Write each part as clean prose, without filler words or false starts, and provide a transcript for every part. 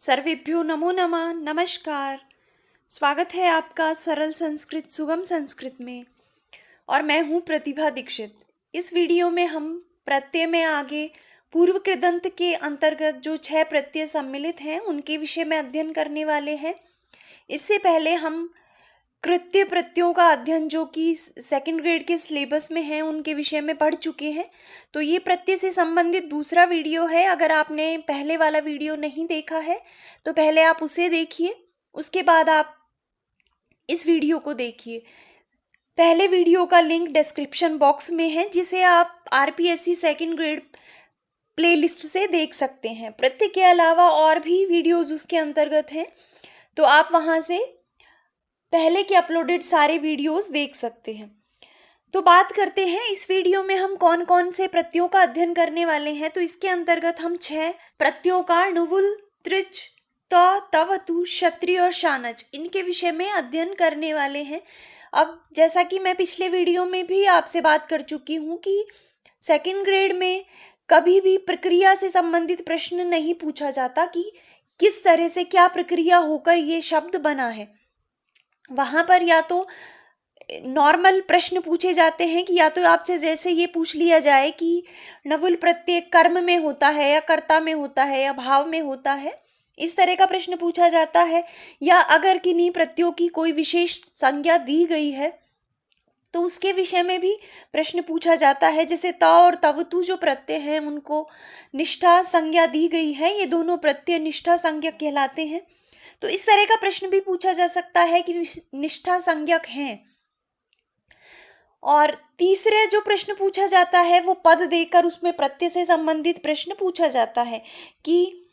सर्वेभ्यो नमो नमः। नमस्कार। स्वागत है आपका सरल संस्कृत सुगम संस्कृत में। और मैं हूँ प्रतिभा दीक्षित। इस वीडियो में हम प्रत्यय में आगे पूर्व कृदंत के अंतर्गत जो 6 प्रत्यय सम्मिलित हैं उनके विषय में अध्ययन करने वाले हैं। इससे पहले हम कृत्य प्रत्ययों का अध्ययन जो कि सेकंड ग्रेड के सिलेबस में है उनके विषय में पढ़ चुके हैं। तो ये प्रत्यय से संबंधित दूसरा वीडियो है। अगर आपने पहले वाला वीडियो नहीं देखा है तो पहले आप उसे देखिए, उसके बाद आप इस वीडियो को देखिए। पहले वीडियो का लिंक डिस्क्रिप्शन बॉक्स में है, जिसे आप आरपीएससी सेकंड ग्रेड प्लेलिस्ट से देख सकते हैं। प्रत्यय के अलावा और भी वीडियोस उसके अंतर्गत हैं, तो आप वहां से पहले के अपलोडेड सारे वीडियोस देख सकते हैं। तो बात करते हैं इस वीडियो में हम कौन कौन से प्रत्ययों का अध्ययन करने वाले हैं। तो इसके अंतर्गत हम 6 प्रत्ययों का नुवुल, त्रिच, त, तवतु, क्षत्रिय और शानच इनके विषय में अध्ययन करने वाले हैं। अब जैसा कि मैं पिछले वीडियो में भी आपसे बात कर चुकी हूँ कि सेकंड ग्रेड में कभी भी प्रक्रिया से संबंधित प्रश्न नहीं पूछा जाता कि किस तरह से क्या प्रक्रिया होकर ये शब्द बना है। वहां पर या तो नॉर्मल प्रश्न पूछे जाते हैं कि या तो आपसे जैसे ये पूछ लिया जाए कि नवुल प्रत्यय कर्म में होता है या कर्ता में होता है या भाव में होता है, इस तरह का प्रश्न पूछा जाता है। या अगर किन्हीं प्रत्ययों की कोई विशेष संज्ञा दी गई है तो उसके विषय में भी प्रश्न पूछा जाता है। जैसे त और तवतु जो प्रत्यय हैं उनको निष्ठा संज्ञा दी गई है, ये दोनों प्रत्यय निष्ठा संज्ञक कहलाते हैं। तो इस तरह का प्रश्न भी पूछा जा सकता है कि निष्ठा संज्ञक हैं। और तीसरे जो प्रश्न पूछा जाता है वो पद देकर उसमें प्रत्यय से संबंधित प्रश्न पूछा जाता है कि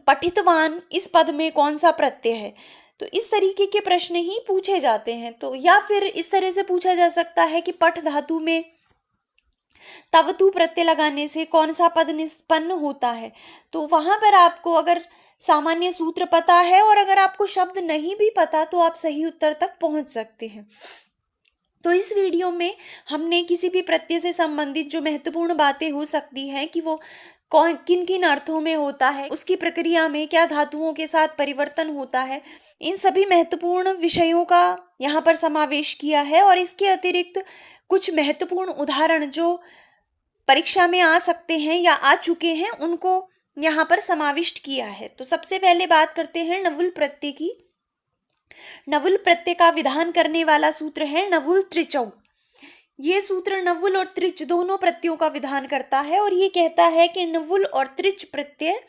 पठितवान इस पद में कौन सा प्रत्यय है। तो इस तरीके के प्रश्न ही पूछे जाते हैं। तो या फिर इस तरह से पूछा जा सकता है कि पठ धातु में तवतु प्रत्यय लगाने से कौन सा पद निष्पन्न होता है। तो वहां पर आपको अगर सामान्य सूत्र पता है और अगर आपको शब्द नहीं भी पता तो आप सही उत्तर तक पहुंच सकते हैं। तो इस वीडियो में हमने किसी भी प्रत्यय से संबंधित जो महत्वपूर्ण बातें हो सकती हैं कि वो कौन किन किन अर्थों में होता है, उसकी प्रक्रिया में क्या धातुओं के साथ परिवर्तन होता है, इन सभी महत्वपूर्ण विषयों का यहाँ पर समावेश किया है। और इसके अतिरिक्त कुछ महत्वपूर्ण उदाहरण जो परीक्षा में आ सकते हैं या आ चुके हैं उनको यहाँ पर समाविष्ट किया है। तो सबसे पहले बात करते हैं नवुल प्रत्यय की। नवुल प्रत्यय का विधान करने वाला सूत्र है नवुल त्रिचौ। ये सूत्र नवुल और त्रिच दोनों प्रत्ययों का विधान करता है और ये कहता है कि नवुल और त्रिच प्रत्यय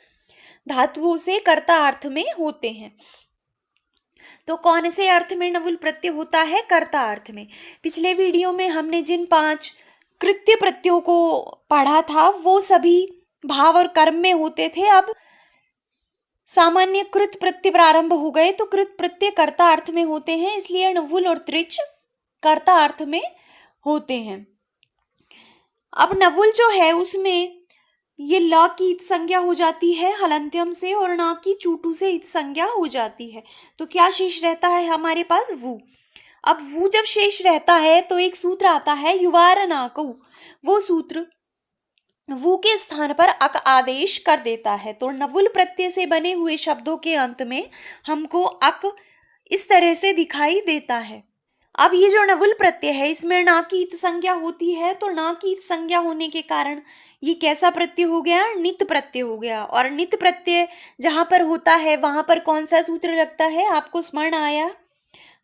धातुओं से कर्ता अर्थ में होते हैं। तो कौन से अर्थ में नवुल प्रत्यय होता है? कर्ता अर्थ में। पिछले वीडियो में हमने जिन 5 कृत्य प्रत्ययों को पढ़ा था वो सभी भाव और कर्म में होते थे। अब सामान्य कृत प्रत्यय प्रारंभ हो गए तो कृत प्रत्यय कर्ता अर्थ में होते हैं, इसलिए नवुल और त्रिच कर्ता अर्थ में होते हैं। अब नवुल जो है उसमें ये ल की इत संज्ञा हो जाती है हलंत्यम से और ना की चूटू से इत संज्ञा हो जाती है। तो क्या शेष रहता है हमारे पास? वु। अब वु जब शेष रहता है तो एक सूत्र आता है युवार नाकु। वो सूत्र वु के स्थान पर अक आदेश कर देता है। तो नवुल प्रत्यय से बने हुए शब्दों के अंत में हमको अक इस तरह से दिखाई देता है। अब ये जो नवुल प्रत्यय है इसमें ना की इत संज्ञा होती है, तो ना की इत संज्ञा होने के कारण ये कैसा प्रत्यय हो गया? नित प्रत्यय हो गया। और नित प्रत्यय जहां पर होता है वहां पर कौन सा सूत्र लगता है? आपको स्मरण आया?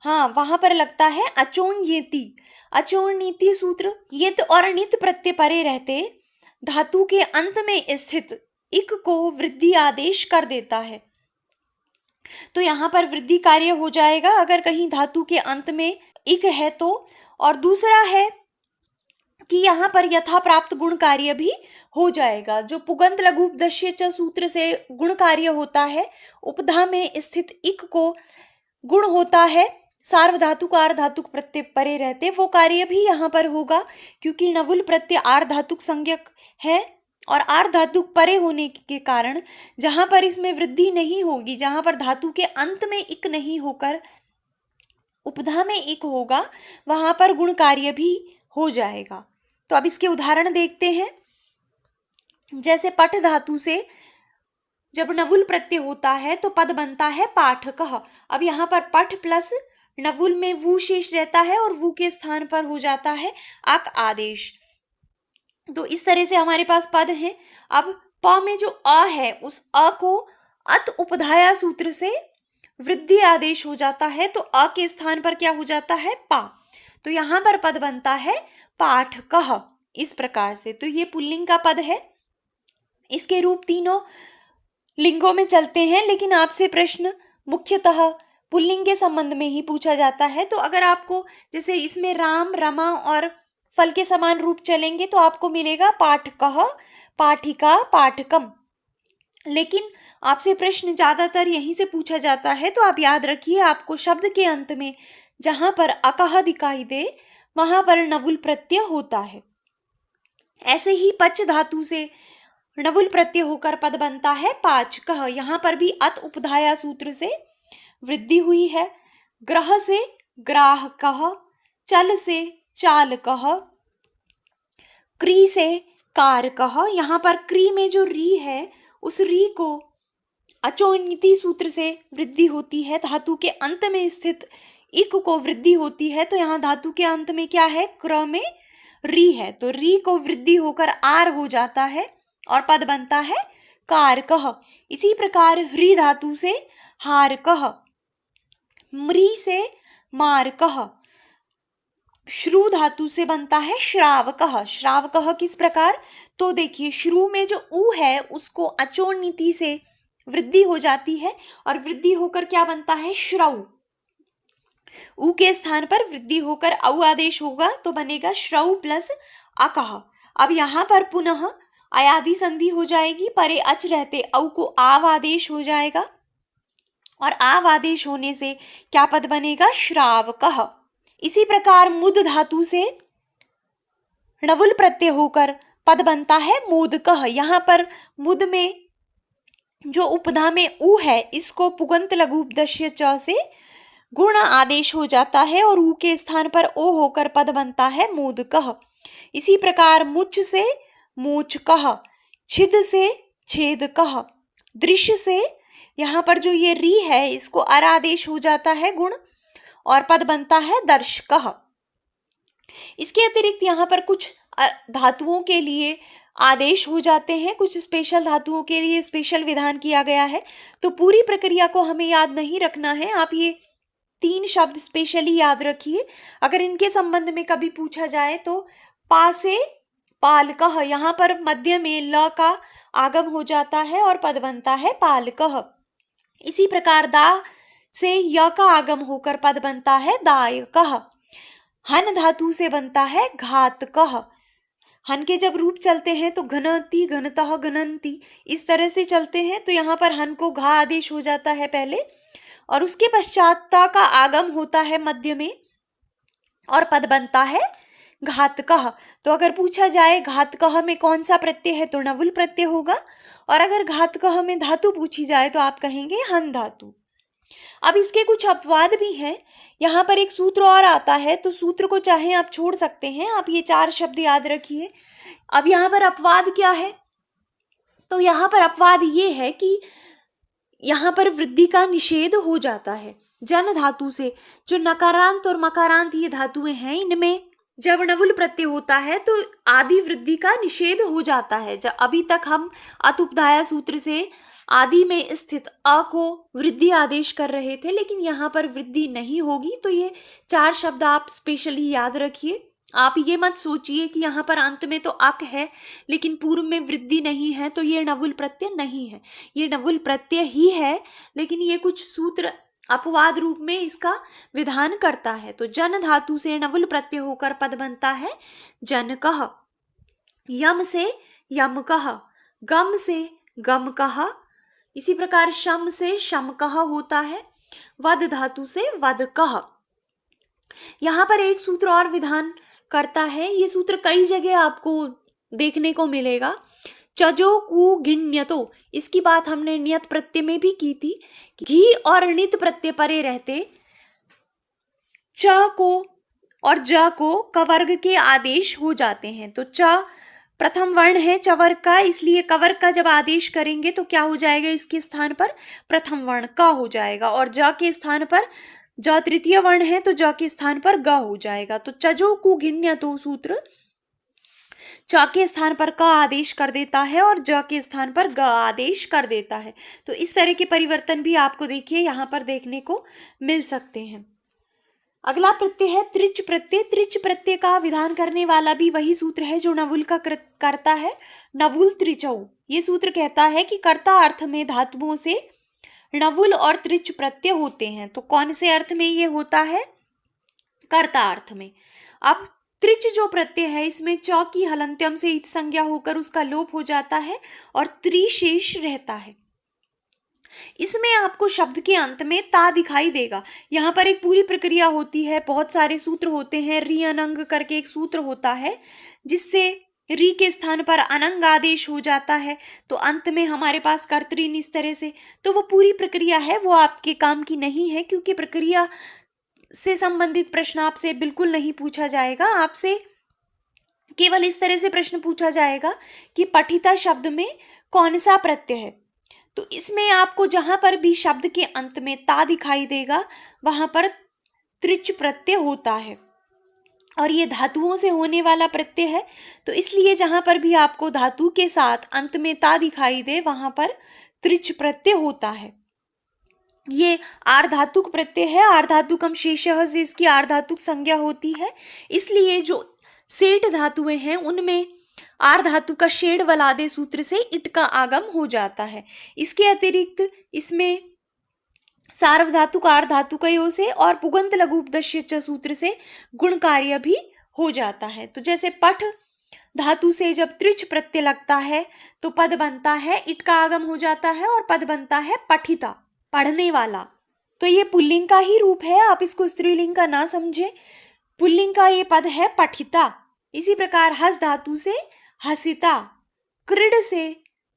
हाँ, वहां पर लगता है अचोण्येति। अचोण्येति सूत्र यत और नित प्रत्यय परे रहते धातु के अंत में स्थित इक को वृद्धि आदेश कर देता है। तो यहाँ पर वृद्धि कार्य हो जाएगा अगर कहीं धातु के अंत में इक है तो। और दूसरा है कि यहाँ पर यथा प्राप्त गुण कार्य भी हो जाएगा। जो पुगंत लघु उपदेश्य च सूत्र से गुण कार्य होता है, उपधा में स्थित इक को गुण होता है सार्वधातुक आर्धातुक प्रत्यय परे रहते, वो कार्य भी यहाँ पर होगा क्योंकि नवुल प्रत्यय आर्धातुक संज्ञक है और आर्धातुक परे होने के कारण जहां पर इसमें वृद्धि नहीं होगी, जहां पर धातु के अंत में इक नहीं होकर उपधा में इक होगा, वहां पर गुण कार्य भी हो जाएगा। तो अब इसके उदाहरण देखते हैं। जैसे पठ धातु से जब नवुल प्रत्यय होता है तो पद बनता है पाठकः। अब यहाँ पर पठ प्लस नवुल में वु शेष रहता है और वु के स्थान पर हो जाता है अक आदेश। तो इस तरह से हमारे पास पद हैं। अब प में जो अ है उस अ को अत उपधाया सूत्र से वृद्धि आदेश हो जाता है, तो अ के स्थान पर क्या हो जाता है पा। तो यहाँ पर पद बनता है पाठकः इस प्रकार से। तो ये पुल्लिंग का पद है। इसके रूप तीनों लिंगों में चलते हैं, लेकिन आपसे प्रश्न मुख्यतः पुल्लिंग के संबंध में ही पूछा जाता है। तो अगर आपको जैसे इसमें राम, रमा और फल के समान रूप चलेंगे तो आपको मिलेगा पाठकः, पाठिका, पाठकम। लेकिन आपसे प्रश्न ज्यादातर यहीं से पूछा जाता है, तो आप याद रखिए आपको शब्द के अंत में जहां पर अकह दिखाई दे वहां पर नवुल प्रत्यय होता है। ऐसे ही पच धातु से नवुल प्रत्यय होकर पद बनता है पाचकः। यहाँ पर भी अत उपधाया सूत्र से वृद्धि हुई है। ग्रह से ग्राहकः, चल से चालकः, क्री से कारकः। यहाँ पर क्री में जो री है उस री को अचोनिति सूत्र से वृद्धि होती है। धातु के अंत में स्थित इक को वृद्धि होती है, तो यहाँ धातु के अंत में क्या है, क्र में री है, तो री को वृद्धि होकर आर हो जाता है और पद बनता है कारकः। इसी प्रकार ह्री धातु से हारकः, म्री से मारकः, श्रु धातु से बनता है श्रावकः। श्रावकः किस प्रकार, तो देखिए श्रु में जो उ है उसको अचोण नीति से वृद्धि हो जाती है और वृद्धि होकर क्या बनता है श्रव। उ के स्थान पर वृद्धि होकर औ आदेश होगा तो बनेगा श्रव प्लस अकः। अब यहाँ पर पुनः अयादि संधि हो जाएगी, परे अच रहते औ को आव आदेश हो जाएगा और आव आदेश होने से क्या पद बनेगा श्रावकः। इसी प्रकार मुद धातु से णवुल प्रत्यय होकर पद बनता है मोदकः। यहाँ पर मुद में जो उपधा में उ है इसको पुगंत लघु उपदश्य च से गुण आदेश हो जाता है और उ के स्थान पर ओ होकर पद बनता है मोदकः। इसी प्रकार मुच से मोचकः, छिद से छेदकः, दृश्य से यहाँ पर जो ये री है इसको अर आदेश हो जाता है गुण और पद बनता है दर्शकः। इसके अतिरिक्त यहाँ पर कुछ धातुओं के लिए आदेश हो जाते हैं, कुछ स्पेशल धातुओं के लिए स्पेशल विधान किया गया है। तो पूरी प्रक्रिया को हमें याद नहीं रखना है, आप ये 3 शब्द स्पेशली याद रखिए। अगर इनके संबंध में कभी पूछा जाए तो पा से पालकः, यहाँ पर मध्य में ल का आगम हो जाता है और पद बनता है पालकः। इसी प्रकार दा से य का आगम होकर पद बनता है दायकः। हन धातु से बनता है घातकः। हन के जब रूप चलते हैं तो घनति, घनतः, घनंती इस तरह से चलते हैं, तो यहाँ पर हन को घा आदेश हो जाता है पहले और उसके पश्चात ता का आगम होता है मध्य में और पद बनता है घातकः। तो अगर पूछा जाए घातकः में कौन सा प्रत्यय है तो णवुल प्रत्यय होगा, और अगर घातकः में धातु पूछी जाए तो आप कहेंगे हन धातु। अब इसके कुछ अपवाद भी हैं। यहाँ पर एक सूत्र और आता है, तो सूत्र को चाहे आप छोड़ सकते हैं, आप ये 4 शब्द याद रखिए। अब यहाँ पर अपवाद क्या है, तो यहाँ पर अपवाद ये है कि यहाँ पर वृद्धि का निषेध हो जाता है जन धातु से। जो नकारांत और मकारांत ये धातुएं हैं इनमें जब णवुल प्रत्यय होता है तो आदि वृद्धि का निषेध हो जाता है। जब अभी तक हम अतुपधाया सूत्र से आदि में स्थित अ को वृद्धि आदेश कर रहे थे, लेकिन यहाँ पर वृद्धि नहीं होगी। तो ये 4 शब्द आप स्पेशली याद रखिए। आप ये मत सोचिए कि यहाँ पर अंत में तो अक है लेकिन पूर्व में वृद्धि नहीं है तो ये णवुल प्रत्यय नहीं है, ये णवुल प्रत्यय ही है, लेकिन ये कुछ सूत्र अपवाद रूप में इसका विधान करता है। तो जन धातु से णवुल प्रत्यय होकर पद बनता है जनकः। यम से यमकः, गम से गमकः, इसी प्रकार शम से शमकः होता है, वद धातु से वदकः। यहाँ पर एक सूत्र और विधान करता है, ये सूत्र कई जगह आपको देखने को मिलेगा। चजो कु घिण्यतो, इसकी बात हमने नियत प्रत्यय में भी की थी। घी और णित प्रत्यय परे रहते च को और ज को कवर्ग के आदेश हो जाते हैं। तो च प्रथम वर्ण है चवर का, इसलिए कवर का जब आदेश करेंगे तो क्या हो जाएगा, इसके स्थान पर प्रथम वर्ण का हो जाएगा। और ज के स्थान पर, ज तृतीय वर्ण है तो ज के स्थान पर ग हो जाएगा। तो चजो कु घिण्य तो सूत्र च के स्थान पर क आदेश कर देता है और ज के स्थान पर ग आदेश कर देता है। तो इस तरह के परिवर्तन भी आपको देखिए यहाँ पर देखने को मिल सकते हैं। अगला प्रत्यय है त्रिच प्रत्यय। त्रिच प्रत्यय का विधान करने वाला भी वही सूत्र है जो नवुल का करता है, नवुल त्रिचौ। ये सूत्र कहता है कि कर्ता अर्थ में धातुओं से नवुल और त्रिच प्रत्यय होते हैं। तो कौन से अर्थ में ये होता है, कर्ता अर्थ में। अब त्रिच जो प्रत्यय है इसमें च की हलंत्यम से इत संज्ञा होकर उसका लोप हो जाता है और त्रिशेष रहता है। इसमें आपको शब्द के अंत में ता दिखाई देगा। यहाँ पर एक पूरी प्रक्रिया होती है, बहुत सारे सूत्र होते हैं। री अनंग करके एक सूत्र होता है जिससे री के स्थान पर अनंग आदेश हो जाता है, तो अंत में हमारे पास कर्तृन इस तरह से। तो वो पूरी प्रक्रिया है, वो आपके काम की नहीं है, क्योंकि प्रक्रिया से संबंधित प्रश्न आपसे बिल्कुल नहीं पूछा जाएगा। आपसे केवल इस तरह से प्रश्न पूछा जाएगा कि पठिता शब्द में कौन सा प्रत्यय है। तो इसमें आपको जहां पर भी शब्द के अंत में ता दिखाई देगा वहां पर त्रिच प्रत्यय होता है, और ये धातुओं से होने वाला प्रत्यय है। तो इसलिए जहां पर भी आपको धातु के साथ अंत में ता दिखाई दे वहां पर त्रिच प्रत्यय होता है। ये आर्धातुक प्रत्यय है। आर्धातुकम शेषः से इसकी आर्धातुक संज्ञा होती है, इसलिए जो सेठ धातुएं हैं उनमें आर्धातु का शेड वलादे सूत्र से इट का आगम हो जाता है। इसके अतिरिक्त इसमें सार्वधातुक आर्धातुकयों से और पुगंत लघु उपदस्य च सूत्र से गुण कार्य भी हो जाता है। तो जैसे पठ धातु से जब त्रिच प्रत्यय लगता है तो पद बनता है, इट का आगम हो जाता है और पद बनता है पठिता, पढ़ने वाला। तो ये पुल्लिंग का ही रूप है, आप इसको स्त्रीलिंग का ना समझे। पुल्लिंग का ये पद है पठिता। इसी प्रकार हस धातु से हसिता, क्रीड से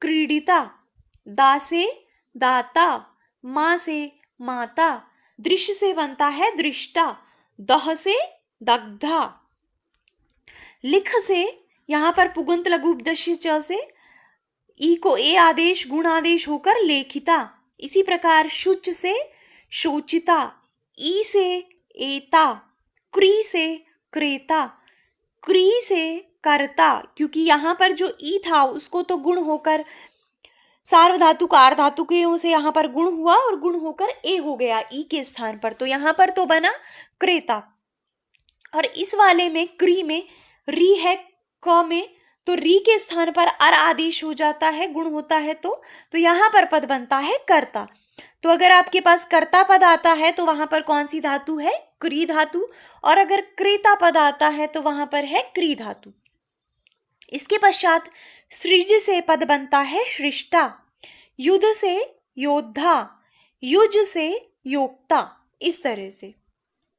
क्रीडिता, दा से दाता, माँ से माता, दृश्य से बनता है दृष्टा, दह से दग्धा, लिख से यहाँ पर पुगंत लघु उपदस्य च से ई को ए आदेश गुण आदेश होकर लेखिता। इसी प्रकार शुच से शोचिता, ई से एता, क्री से क्रेता, क्री से करता, क्योंकि यहाँ पर जो ई था उसको तो गुण होकर सार्वधातुक आर्धातुकों से यहाँ पर गुण हुआ और गुण होकर ए हो गया ई के स्थान पर, तो यहाँ पर तो बना क्रेता। और इस वाले में क्री में री है क में, तो री के स्थान पर अर आदेश हो जाता है, गुण होता है तो यहाँ पर पद बनता है कर्ता। तो अगर आपके पास कर्ता पद आता है तो वहां पर कौन सी धातु है, क्री धातु, और अगर क्रेता पद आता है तो वहां पर है क्री धातु। इसके पश्चात सृज से पद बनता है श्रिष्टा, युद्ध से योद्धा, युज से योक्ता, इस तरह से।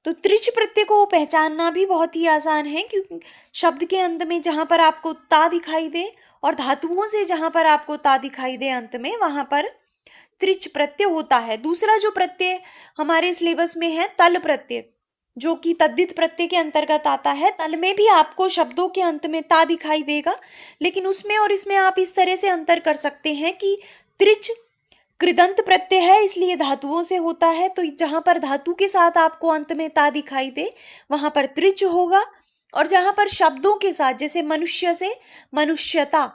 तो त्रिच प्रत्यय को पहचानना भी बहुत ही आसान है, क्योंकि शब्द के अंत में जहां पर आपको ता दिखाई दे और धातुओं से जहां पर आपको ता दिखाई दे अंत में, वहां पर त्रिच प्रत्यय होता है। दूसरा जो प्रत्यय हमारे सिलेबस में है तल प्रत्यय, जो कि तद्धित प्रत्यय के अंतर्गत आता है। तल में भी आपको शब्दों के अंत में ता दिखाई देगा, लेकिन उसमें और इसमें आप इस तरह से अंतर कर सकते हैं कि त्रिच कृदंत प्रत्यय है, इसलिए धातुओं से होता है। तो जहां पर धातु के साथ आपको अंत में ता दिखाई दे वहां पर त्रिच होगा, और जहां पर शब्दों के साथ जैसे मनुष्य से मनुष्यता,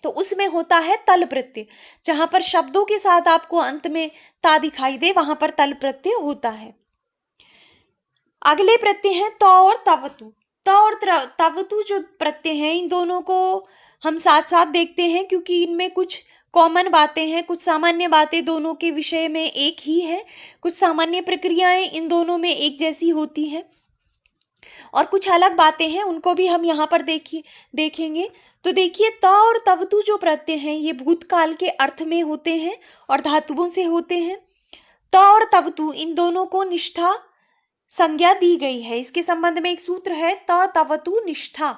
तो उसमें होता है तल प्रत्यय। जहां पर शब्दों के साथ आपको अंत में ता दिखाई दे वहां पर तल प्रत्यय होता है। अगले प्रत्यय हैं त और तवतु। त और तवतु जो प्रत्यय हैं इन दोनों को हम साथ साथ देखते हैं, क्योंकि इनमें कुछ कॉमन बातें हैं, कुछ सामान्य बातें दोनों के विषय में एक ही है, कुछ सामान्य प्रक्रियाएं इन दोनों में एक जैसी होती हैं, और कुछ अलग बातें हैं उनको भी हम यहाँ पर देखेंगे। तो देखिए त और तवतु जो प्रत्यय हैं ये भूतकाल के अर्थ में होते हैं और धातुओं से होते हैं। त और तवतु इन दोनों को निष्ठा संज्ञा दी गई है। इसके संबंध में एक सूत्र है त तवतु निष्ठा,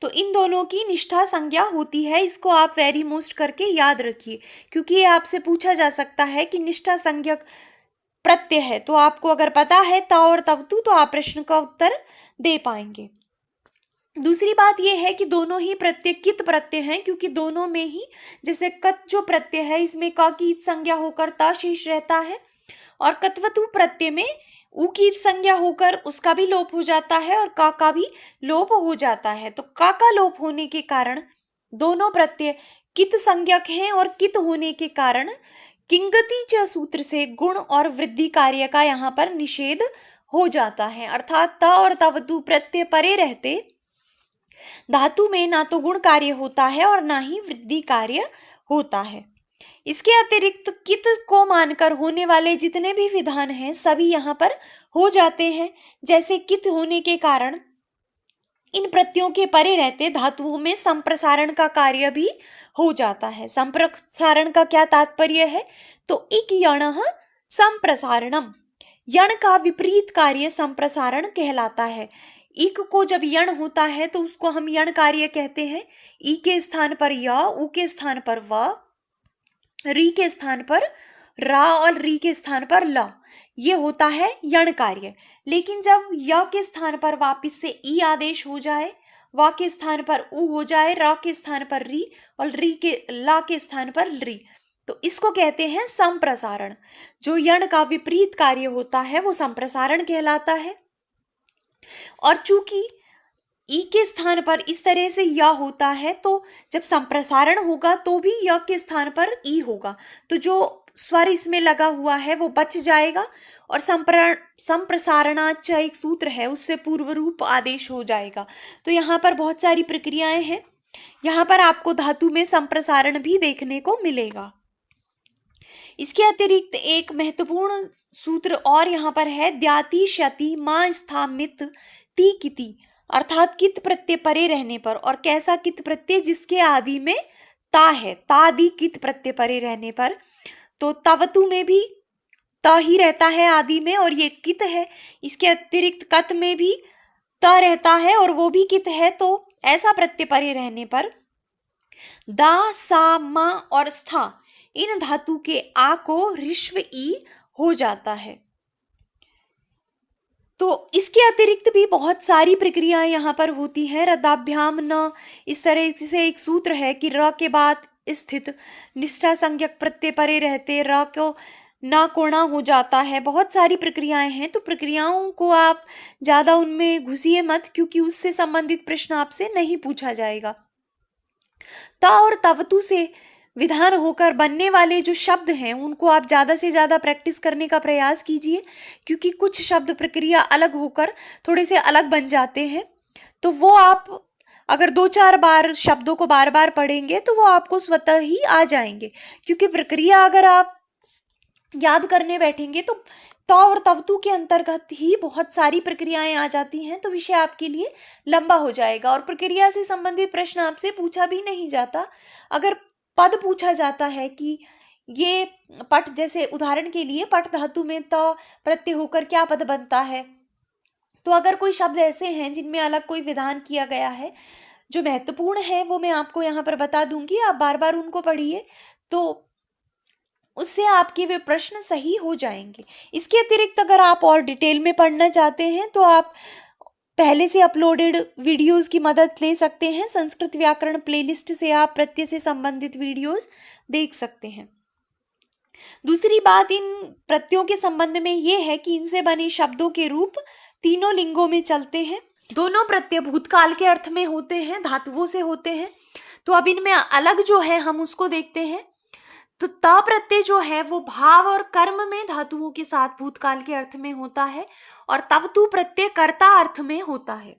तो इन दोनों की निष्ठा संज्ञा होती है। इसको आप वेरी मोस्ट करके याद रखिए, क्योंकि ये आपसे पूछा जा सकता है कि निष्ठा संज्ञक प्रत्यय है। तो आपको अगर पता है त और तवतु तो आप प्रश्न का उत्तर दे पाएंगे। दूसरी बात यह है कि दोनों ही प्रत्यय कित प्रत्यय हैं, क्योंकि दोनों में ही जैसे कत जो प्रत्यय है इसमें क की इत संज्ञा होकर ता शेष रहता है, और कत्वतु प्रत्यय में उ की इत संज्ञा होकर उसका भी लोप हो जाता है और का भी लोप हो जाता है। तो का लोप होने के कारण दोनों प्रत्यय कित संज्ञक हैं, और कित होने के कारण किंगति च सूत्र से गुण और वृद्धि कार्य का यहाँ पर निषेध हो जाता है। अर्थात त और तवतु प्रत्यय परे रहते धातु में ना तो गुण कार्य होता है और ना ही वृद्धि कार्य होता है। इसके अतिरिक्त कित को मानकर होने वाले जितने भी विधान हैं सभी यहाँ पर हो जाते हैं। जैसे कित होने के कारण इन प्रत्ययों के परे रहते धातुओं में संप्रसारण का कार्य भी हो जाता है। संप्रसारण का क्या तात्पर्य है? तो इक यणः संप्रसारणम, यण का विपरीत कार्य संप्रसारण कहलाता है। इक को जब यण होता है तो उसको हम यण कार्य कहते हैं। ई के स्थान पर य, उ के स्थान पर व, री के स्थान पर रा और री के स्थान पर ल, ये होता है यण कार्य। लेकिन जब य के स्थान पर वापिस से ई आदेश हो जाए, व के स्थान पर उ हो जाए, रा के स्थान पर री और री के ला के स्थान पर री, तो इसको कहते हैं संप्रसारण। जो यण का विपरीत कार्य होता है वो संप्रसारण कहलाता है। और चूंकि ई के स्थान पर इस तरह से य होता है तो जब संप्रसारण होगा तो भी य के स्थान पर ई होगा, तो जो स्वर इसमें लगा हुआ है वो बच जाएगा और संप्रसारणाच एक सूत्र है उससे पूर्व रूप आदेश हो जाएगा। तो यहाँ पर बहुत सारी प्रक्रियाएं हैं। यहाँ पर आपको धातु में संप्रसारण भी देखने को मिलेगा। इसके अतिरिक्त एक महत्वपूर्ण सूत्र और यहाँ पर है, द्याति शति मां स्थामित ती किति, अर्थात कित प्रत्यय परे रहने पर। और कैसा कित प्रत्यय? जिसके आदि में ता है, तादि कित प्रत्यय परे रहने पर। तो तवतु में भी त ही रहता है आदि में और ये कित है। इसके अतिरिक्त कत में भी त रहता है और वो भी कित है। तो ऐसा प्रत्यय परे रहने पर दा सा मा और स्था इन धातु के आ को ऋष्व ई हो जाता है। तो इसके अतिरिक्त भी बहुत सारी प्रक्रियाएं यहाँ पर होती हैं। रदाभ्याम न, इस तरह से एक सूत्र है कि र के बाद स्थित निष्ठा संज्ञक प्रत्यय परे रहते र को ना कोणा हो जाता है। बहुत सारी प्रक्रियाएं हैं, तो प्रक्रियाओं को आप ज्यादा उनमें घुसिए मत, क्योंकि उससे संबंधित प्रश्न आपसे नहीं पूछा जाएगा। ता और तवतु से विधान होकर बनने वाले जो शब्द हैं उनको आप ज़्यादा से ज़्यादा प्रैक्टिस करने का प्रयास कीजिए, क्योंकि कुछ शब्द प्रक्रिया अलग होकर थोड़े से अलग बन जाते हैं। तो वो आप अगर 2-4 बार शब्दों को बार बार पढ़ेंगे तो वो आपको स्वतः ही आ जाएंगे, क्योंकि प्रक्रिया अगर आप याद करने बैठेंगे तो ता और तवतु के अंतर्गत ही बहुत सारी प्रक्रियाएं आ जाती हैं, तो विषय आपके लिए लंबा हो जाएगा और प्रक्रिया से संबंधित प्रश्न आपसे पूछा भी नहीं जाता। अगर पद पूछा जाता है कि ये पट, जैसे उदाहरण के लिए पट धातु में त प्रत्यय होकर क्या पद बनता है, तो अगर कोई शब्द ऐसे हैं जिनमें अलग कोई विधान किया गया है जो महत्वपूर्ण है वो मैं आपको यहाँ पर बता दूंगी, आप बार बार उनको पढ़िए तो उससे आपके वे प्रश्न सही हो जाएंगे। इसके अतिरिक्त अगर आप और डिटेल में पढ़ना चाहते हैं तो आप पहले से अपलोडेड वीडियोस की मदद ले सकते हैं। संस्कृत व्याकरण प्लेलिस्ट से आप प्रत्यय से संबंधित वीडियोस देख सकते हैं। दूसरी बात इन प्रत्ययों के संबंध में ये है कि इनसे बने शब्दों के रूप तीनों लिंगों में चलते हैं। दोनों प्रत्यय भूतकाल के अर्थ में होते हैं, धातुओं से होते हैं। तो अब इनमें अलग जो है हम उसको देखते हैं। तो ता प्रत्यय जो है वो भाव और कर्म में धातुओं के साथ भूतकाल के अर्थ में होता है और तवतु प्रत्यय कर्ता अर्थ में होता है।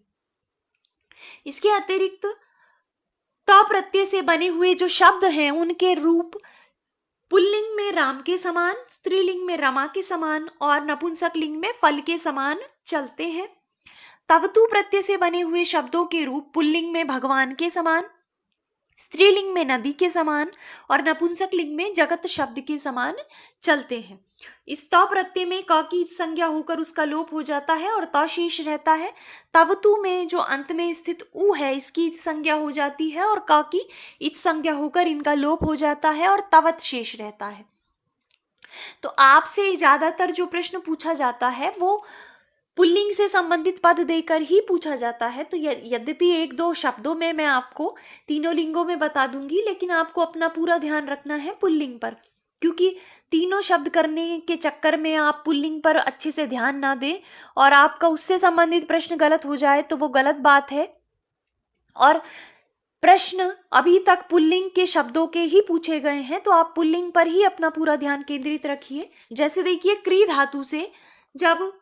इसके अतिरिक्त ता प्रत्यय से बने हुए जो शब्द हैं उनके रूप पुल्लिंग में राम के समान, स्त्रीलिंग में रमा के समान और नपुंसक लिंग में फल के समान चलते हैं। तवतु प्रत्यय से बने हुए शब्दों के रूप पुल्लिंग में भगवान के समान, स्त्रीलिंग में नदी के समान और नपुंसक लिंग में जगत शब्द के समान चलते हैं। इस त प्रत्यय में क की संज्ञा होकर उसका लोप हो जाता है और त शेष रहता है। तवतु में जो अंत में स्थित उ है इसकी संज्ञा हो जाती है और क की इत संज्ञा होकर इनका लोप हो जाता है और तवत शेष रहता है। तो आपसे ज्यादातर जो प्रश्न पूछा जाता है वो पुल्लिंग से संबंधित पद देकर ही पूछा जाता है। तो यद्यपि एक दो शब्दों में मैं आपको तीनों लिंगों में बता दूंगी, लेकिन आपको अपना पूरा ध्यान रखना है पुल्लिंग पर, क्योंकि तीनों शब्द करने के चक्कर में आप पुल्लिंग पर अच्छे से ध्यान ना दें और आपका उससे संबंधित प्रश्न गलत हो जाए तो वो गलत बात है। और प्रश्न अभी तक पुल्लिंग के शब्दों के ही पूछे गए हैं, तो आप पुल्लिंग पर ही अपना पूरा ध्यान केंद्रित रखिए। जैसे देखिए, क्री धातु से जब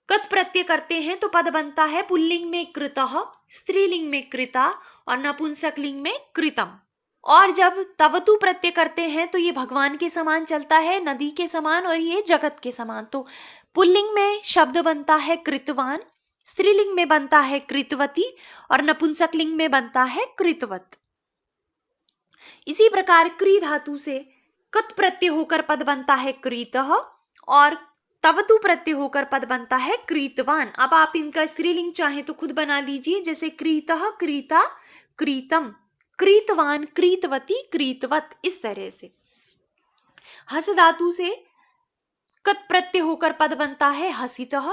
कत प्रत्यय करते हैं तो पद बनता है पुल्लिंग में कृतः, स्त्रीलिंग में कृता और नपुंसकलिंग में कृतम। और जब तवतु प्रत्यय करते हैं तो ये भगवान के समान चलता है, नदी के समान और ये जगत के समान। तो पुल्लिंग में शब्द बनता है कृतवान, स्त्रीलिंग में बनता है कृतवती और नपुंसकलिंग में बनता है कृतवत। इसी प्रकार क्री धातु से कत प्रत्यय होकर पद बनता है क्रीतः और तवतु प्रत्यय होकर पद बनता है क्रीतवान। अब आप इनका स्त्रीलिंग चाहे तो खुद बना लीजिए, जैसे क्रीतः, क्रीता, क्रीतम, क्रीतवान, क्रीतवती, क्रीतवत, इस तरह से। हस धातु से कत प्रत्यय होकर पद बनता है हसितः,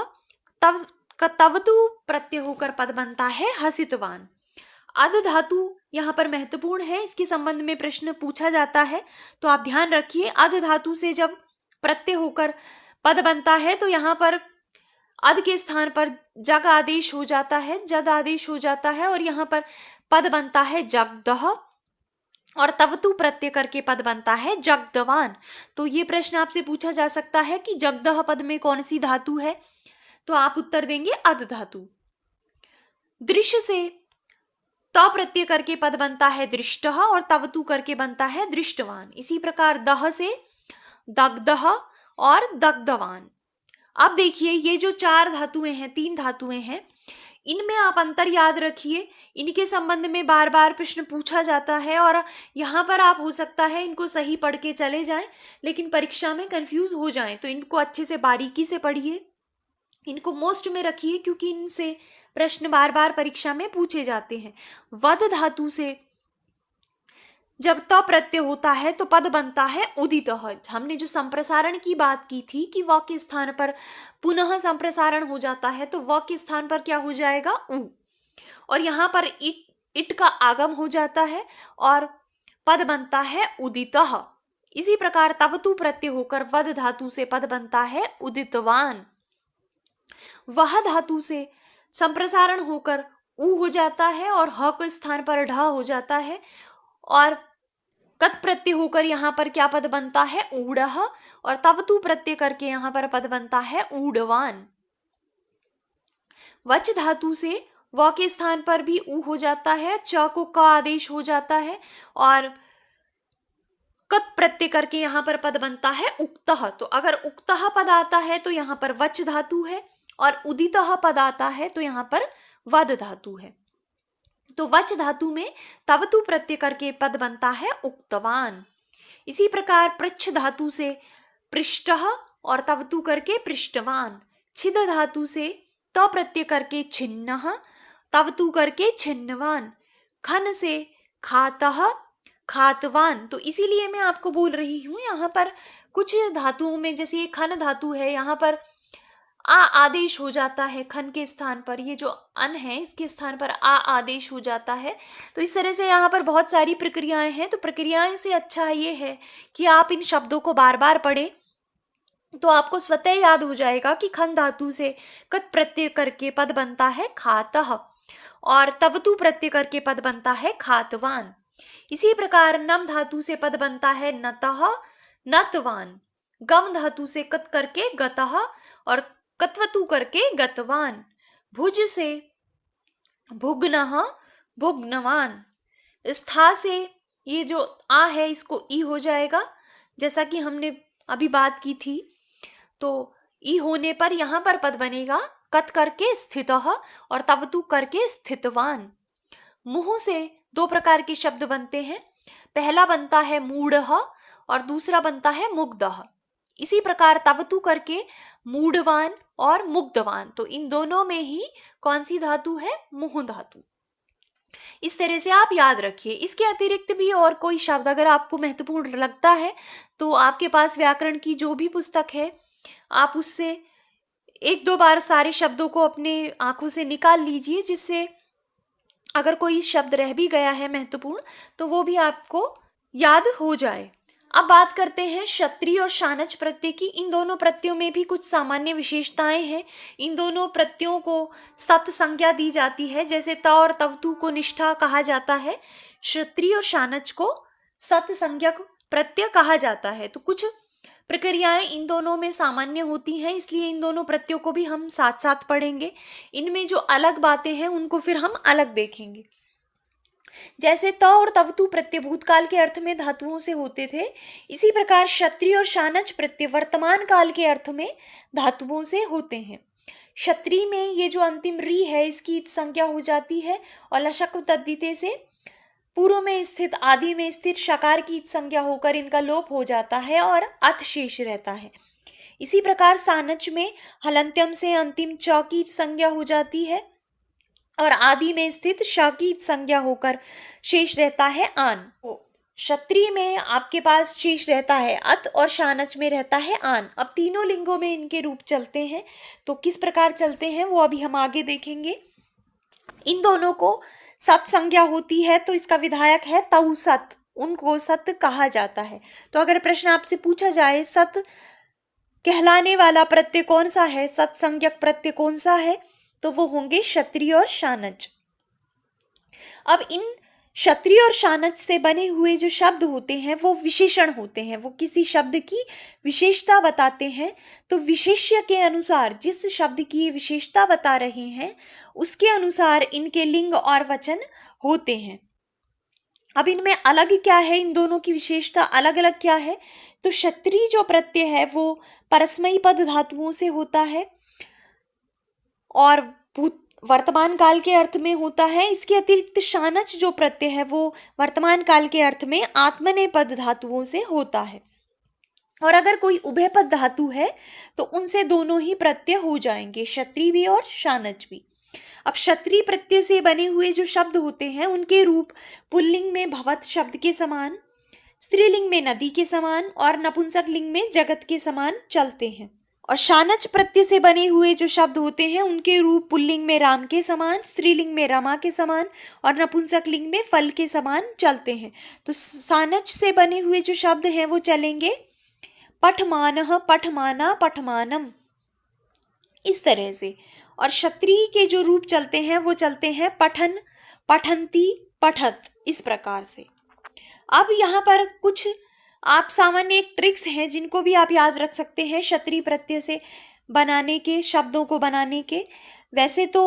तवतु प्रत्यय होकर पद बनता है हसितवान। अद धातु यहाँ पर महत्वपूर्ण है, इसके संबंध में प्रश्न पूछा जाता है, तो आप ध्यान रखिए। अद धातु से जब प्रत्यय होकर पद बनता है तो यहाँ पर अद के स्थान पर जग आदेश हो जाता है, जद आदेश हो जाता है और यहाँ पर पद बनता है जगदह और तवतु प्रत्यय करके पद बनता है जगदवान। तो ये प्रश्न आपसे पूछा जा सकता है कि जगदह पद में कौन सी धातु है, तो आप उत्तर देंगे अद धातु। दृश्य से त प्रत्यय करके पद बनता है दृष्टः और तवतु करके बनता है दृष्टवान। इसी प्रकार दह से दग्धः और दग्धवान। अब देखिए, ये जो चार धातुएं हैं, तीन धातुएं हैं, इनमें आप अंतर याद रखिए। इनके संबंध में बार बार प्रश्न पूछा जाता है और यहाँ पर आप हो सकता है इनको सही पढ़ के चले जाएं, लेकिन परीक्षा में कंफ्यूज हो जाएं। तो इनको अच्छे से बारीकी से पढ़िए, इनको मोस्ट में रखिए, क्योंकि इनसे प्रश्न बार बार परीक्षा में पूछे जाते हैं। वद धातु से जब त प्रत्यय होता है तो पद बनता है उदितः। हमने जो संप्रसारण की बात की थी कि व के स्थान पर पुनः संप्रसारण हो जाता है, तो व के स्थान पर क्या हो जाएगा, उ, और यहाँ पर इट का आगम हो जाता है और पद बनता है उदितः। इसी प्रकार तवतु प्रत्यय होकर वद धातु से पद बनता है उदितवान। वह धातु से संप्रसारण होकर उ हो जाता है और ह के स्थान पर ढ हो जाता है और कत प्रत्यय होकर यहाँ पर क्या पद बनता है, ऊढ़ः, और तवतु प्रत्यय करके यहाँ पर पद बनता है ऊढ़वान। वच धातु से व के स्थान पर भी उ हो जाता है, च को क आदेश हो जाता है और कत प्रत्यय करके यहाँ पर पद बनता है उक्तः। तो अगर उक्तः पद आता है तो यहाँ पर वच धातु है और उदितः पद आता है तो यहाँ पर वद धातु है। तो वच धातु में तवतु प्रत्यय करके पद बनता है उक्तवान। इसी प्रकार पृच्छ धातु से पृष्ठः और तवतु करके पृष्ठवान। छिद धातु से त प्रत्यय करके छिन्नः, तवतु करके छिन्नवान। खन से खातः, खातवान। तो इसीलिए मैं आपको बोल रही हूँ, यहाँ पर कुछ धातुओं में, जैसे ये खन धातु है, यहाँ पर आ आदेश हो जाता है खन के स्थान पर, ये जो अन है इसके स्थान पर आ आदेश हो जाता है। तो इस तरह से यहाँ पर बहुत सारी प्रक्रियाएं हैं। तो प्रक्रियाएं से अच्छा ये है कि आप इन शब्दों को बार बार पढ़ें, तो आपको स्वतः याद हो जाएगा कि खन धातु से कत प्रत्यय करके पद बनता है खातः और तवतु प्रत्यय करके पद बनता है खातवान। इसी प्रकार नम धातु से पद बनता है नतः, नतवान। गम धातु से कत करके गतः और कत्वतु करके गतवान। भुज से भुग्नः, भुग्नवान। स्था से ये जो आ है इसको ई हो जाएगा, जैसा कि हमने अभी बात की थी। तो ई होने पर यहाँ पर पद बनेगा कत करके स्थितः और तवतु करके स्थितवान। मुंह से दो प्रकार के शब्द बनते हैं, पहला बनता है मूढ़ः और दूसरा बनता है मुग्धः। इसी प्रकार तवतु करके मूढ़वान और मुग्धवान। तो इन दोनों में ही कौन सी धातु है, मुंह धातु। इस तरह से आप याद रखिए। इसके अतिरिक्त भी और कोई शब्द अगर आपको महत्वपूर्ण लगता है तो आपके पास व्याकरण की जो भी पुस्तक है आप उससे एक दो बार सारे शब्दों को अपने आंखों से निकाल लीजिए, जिससे अगर कोई शब्द रह भी गया है महत्वपूर्ण तो वो भी आपको याद हो जाए। अब बात करते हैं क्षत्रिय और शानच प्रत्यय की। इन दोनों प्रत्ययों में भी कुछ सामान्य विशेषताएं हैं। इन दोनों प्रत्ययों को सत संज्ञा दी जाती है, जैसे त और तवतु को निष्ठा कहा जाता है, क्षत्रिय और शानच को सत संज्ञक प्रत्यय कहा जाता है। तो कुछ प्रक्रियाएं इन दोनों में सामान्य होती हैं, इसलिए इन दोनों प्रत्ययों को भी हम साथ साथ पढ़ेंगे। इनमें जो अलग बातें हैं उनको फिर हम अलग देखेंगे। जैसे त और तवतु प्रत्यय भूतकाल के अर्थ में धातुओं से होते थे, इसी प्रकार क्षत्रिय और शानच प्रत्यय वर्तमान काल के अर्थ में धातुओं से होते हैं। क्षत्रिय में ये जो अंतिम री है इसकी संज्ञा हो जाती है और लशक तद्धिते से पूर्व में स्थित आदि में स्थित शकार की संज्ञा होकर इनका लोप हो जाता है और अथ शेष रहता है। इसी प्रकार सानच में हलंत्यम से अंतिम च की संज्ञा हो जाती है और आदि में स्थित श की संज्ञा होकर शेष रहता है आन। क्षत्रिय में आपके पास शेष रहता है अत और शानच में रहता है आन। अब तीनों लिंगों में इनके रूप चलते हैं, तो किस प्रकार चलते हैं वो अभी हम आगे देखेंगे। इन दोनों को सत संज्ञा होती है तो इसका विधायक है तऊ सत, उनको सत कहा जाता है। तो अगर प्रश्न आपसे पूछा जाए सत कहलाने वाला प्रत्यय कौन सा है, सत संज्ञक प्रत्यय कौन सा है, तो वो होंगे क्षत्रिय और शानच। अब इन क्षत्रिय और शानच से बने हुए जो शब्द होते हैं वो विशेषण होते हैं, वो किसी शब्द की विशेषता बताते हैं। तो विशेष्य के अनुसार जिस शब्द की विशेषता बता रहे हैं उसके अनुसार इनके लिंग और वचन होते हैं। अब इनमें अलग क्या है, इन दोनों की विशेषता अलग अलग क्या है। तो क्षत्रिय जो प्रत्यय है वो परस्मयी पद धातुओं से होता है और वर्तमान काल के अर्थ में होता है। इसके अतिरिक्त शानच जो प्रत्यय है वो वर्तमान काल के अर्थ में आत्मनेपद धातुओं से होता है। और अगर कोई उभयपद धातु है तो उनसे दोनों ही प्रत्यय हो जाएंगे, क्षत्रिय भी और शानच भी। अब क्षत्रिय प्रत्यय से बने हुए जो शब्द होते हैं उनके रूप पुल्लिंग में भवत शब्द के समान, स्त्रीलिंग में नदी के समान और नपुंसक लिंग में जगत के समान चलते हैं। और शानच प्रत्यय से बने हुए जो शब्द होते हैं उनके रूप पुल्लिंग में राम के समान, स्त्रीलिंग में रमा के समान और नपुंसक लिंग में फल के समान चलते हैं। तो शानच से बने हुए जो शब्द हैं वो चलेंगे पठमानः, पठमाना, पठमानम, इस तरह से। और क्षत्रिय के जो रूप चलते हैं वो चलते हैं पठन, पठंती, पठत, इस प्रकार से। अब यहाँ पर कुछ आप सामान्य एक ट्रिक्स हैं जिनको भी आप याद रख सकते हैं क्षत्रिय प्रत्यय से बनाने के, शब्दों को बनाने के। वैसे तो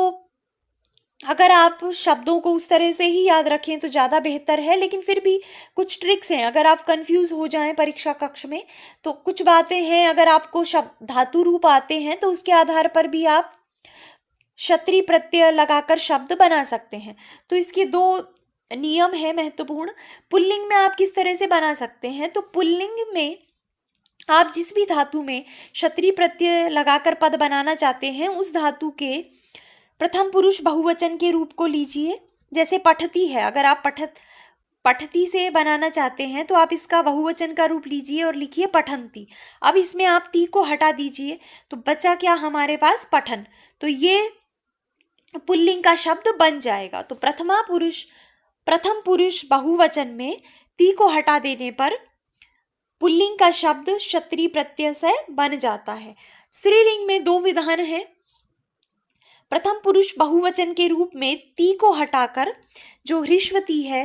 अगर आप शब्दों को उस तरह से ही याद रखें तो ज़्यादा बेहतर है, लेकिन फिर भी कुछ ट्रिक्स हैं। अगर आप कंफ्यूज हो जाएं परीक्षा कक्ष में तो कुछ बातें हैं, अगर आपको शब्द धातु रूप आते हैं तो उसके आधार पर भी आप क्षत्रिय प्रत्यय लगाकर शब्द बना सकते हैं। तो इसके दो नियम है महत्वपूर्ण। पुल्लिंग में आप किस तरह से बना सकते हैं, तो पुल्लिंग में आप जिस भी धातु में क्षत्रिय प्रत्यय लगाकर पद बनाना चाहते हैं उस धातु के प्रथम पुरुष बहुवचन के रूप को लीजिए। जैसे पठती है, अगर आप पठती से बनाना चाहते हैं तो आप इसका बहुवचन का रूप लीजिए और लिखिए पठंती। अब इसमें आप ती को हटा दीजिए तो बचा क्या हमारे पास, पठन। तो ये पुल्लिंग का शब्द बन जाएगा। तो प्रथम पुरुष बहुवचन में ती को हटा देने पर पुल्लिंग का शब्द क्षत्रिय प्रत्यय से बन जाता है। स्त्रीलिंग में दो विधान हैं। प्रथम पुरुष बहुवचन के रूप में ती को हटाकर जो ह्रीश्वती है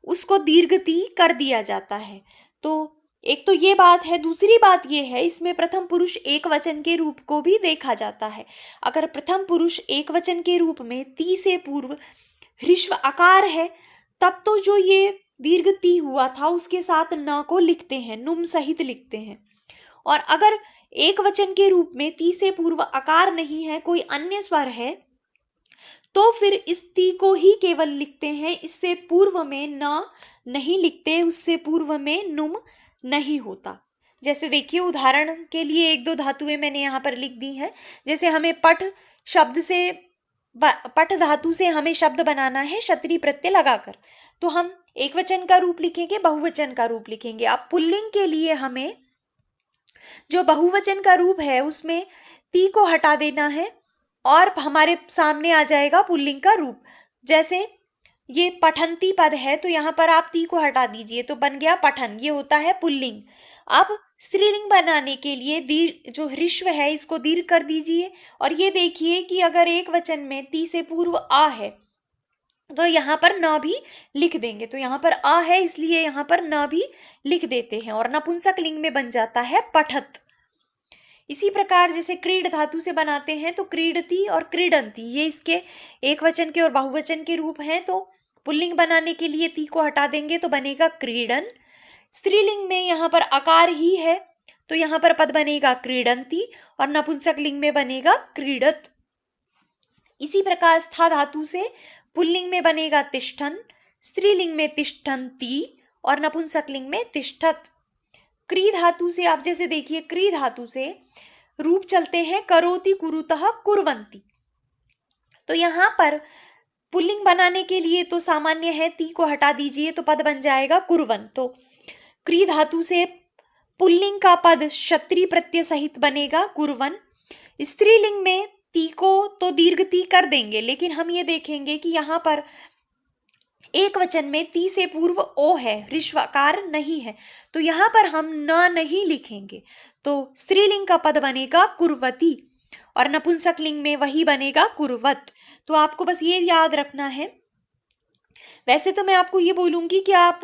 उसको दीर्घती कर दिया जाता है। तो एक तो ये बात है, दूसरी बात ये है इसमें प्रथम पुरुष एक वचन के रूप को भी देखा जाता है। अगर प्रथम पुरुष एक वचन के रूप में ती से पूर्व ह्रीश्व आकार है तब तो जो ये दीर्घ ती हुआ था उसके साथ न को लिखते हैं, नुम सहित लिखते हैं। और अगर एक वचन के रूप में ती से पूर्व आकार नहीं है, कोई अन्य स्वर है, तो फिर इस ती को ही केवल लिखते हैं, इससे पूर्व में न नहीं लिखते, उससे पूर्व में नुम नहीं होता। जैसे देखिए उदाहरण के लिए एक दो धातुएं मैंने यहाँ पर लिख दी है। जैसे हमें पठ धातु से हमें शब्द बनाना है क्षत्रिय प्रत्यय लगाकर, तो हम एक वचन का रूप लिखेंगे, बहुवचन का रूप लिखेंगे। अब पुल्लिंग के लिए हमें जो बहुवचन का रूप है उसमें ती को हटा देना है और हमारे सामने आ जाएगा पुल्लिंग का रूप। जैसे ये पठंती पद है तो यहाँ पर आप ती को हटा दीजिए तो बन गया पठन, ये होता है पुल्लिंग। अब स्त्रीलिंग बनाने के लिए दीर्घ जो ह्रस्व है इसको दीर्घ कर दीजिए और ये देखिए कि अगर एक वचन में ती से पूर्व आ है तो यहाँ पर न भी लिख देंगे, तो यहाँ पर आ है इसलिए यहाँ पर न भी लिख देते हैं और नपुंसक लिंग में बन जाता है पठत। इसी प्रकार जैसे क्रीड धातु से बनाते हैं तो क्रीडती और क्रीडंती ये इसके एक वचन के और बहुवचन के रूप हैं, तो पुल्लिंग बनाने के लिए ती को हटा देंगे तो बनेगा क्रीडन। स्त्रीलिंग में यहाँ पर आकार ही है तो यहाँ पर पद बनेगा क्रीडंती और नपुंसक लिंग में बनेगा क्रीडत। इसी प्रकार स्था धातु से पुल्लिंग में बनेगा तिष्ठन, स्त्रीलिंग में तिष्ठन्ति और नपुंसक लिंग में तिष्ठत। क्री धातु से आप जैसे देखिए क्री धातु से रूप चलते हैं करोति कुरुतः कुर्वन्ति, तो यहाँ पर पुल्लिंग बनाने के लिए तो सामान्य है ती को हटा दीजिए तो पद बन जाएगा कुर्वन। तो क्री धातु से पुल्लिंग का पद क्षत्रि प्रत्यय सहित बनेगा कुर्वन। स्त्रीलिंग में ती को तो दीर्घ ती कर देंगे लेकिन हम ये देखेंगे कि यहाँ पर एक वचन में ती से पूर्व ओ है, ह्रस्वकार नहीं है, तो यहाँ पर हम न नहीं लिखेंगे तो स्त्रीलिंग का पद बनेगा कुर्वती और नपुंसक लिंग में वही बनेगा कुर्वत। तो आपको बस ये याद रखना है। वैसे तो मैं आपको ये बोलूंगी कि आप